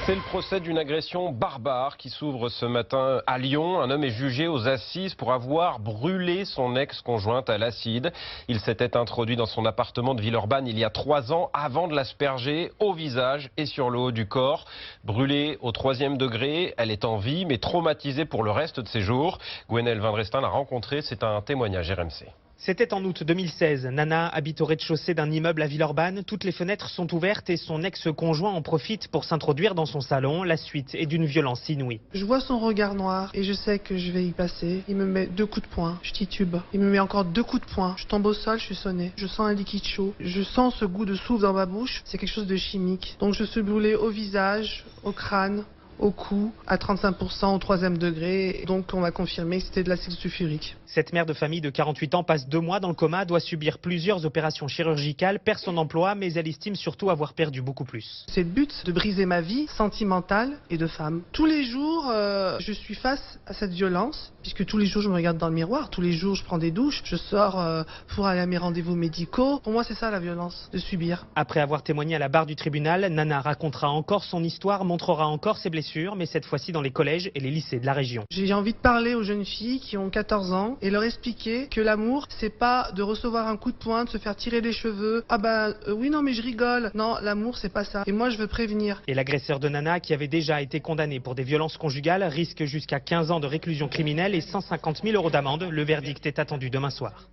C'est le procès d'une agression barbare qui s'ouvre ce matin à Lyon. Un homme est jugé aux assises pour avoir brûlé son ex-conjointe à l'acide. Il s'était introduit dans son appartement de Villeurbanne il y a 3 ans avant de l'asperger au visage et sur le haut du corps. Brûlée au 3e degré, elle est en vie mais traumatisée pour le reste de ses jours. Gwenaëlle Vindrestin l'a rencontrée, c'est un témoignage RMC. C'était en août 2016. Nana habite au rez-de-chaussée d'un immeuble à Villeurbanne. Toutes les fenêtres sont ouvertes et son ex-conjoint en profite pour s'introduire dans son salon. La suite est d'une violence inouïe. Je vois son regard noir et je sais que je vais y passer. Il me met 2 coups de poing, je titube. Il me met encore 2 coups de poing. Je tombe au sol, je suis sonnée. Je sens un liquide chaud. Je sens ce goût de soufre dans ma bouche. C'est quelque chose de chimique. Donc je suis brûlée au visage, au crâne, au cou, à 35% au 3e degré. Donc on m'a confirmé que c'était de l'acide sulfurique. Cette mère de famille de 48 ans passe 2 mois dans le coma, doit subir plusieurs opérations chirurgicales, perd son emploi, mais elle estime surtout avoir perdu beaucoup plus. C'est le but de briser ma vie sentimentale et de femme. Tous les jours, je suis face à cette violence, puisque tous les jours je me regarde dans le miroir, tous les jours je prends des douches, je sors pour aller à mes rendez-vous médicaux. Pour moi c'est ça la violence, de subir. Après avoir témoigné à la barre du tribunal, Nana racontera encore son histoire, montrera encore ses blessures, mais cette fois-ci dans les collèges et les lycées de la région. J'ai envie de parler aux jeunes filles qui ont 14 ans et leur expliquer que l'amour, c'est pas de recevoir un coup de poing, de se faire tirer les cheveux. Ah ben oui, non mais je rigole. Non, l'amour c'est pas ça. Et moi je veux prévenir. Et l'agresseur de Nana, qui avait déjà été condamné pour des violences conjugales, risque jusqu'à 15 ans de réclusion criminelle et 150 000 € d'amende. Le verdict est attendu demain soir.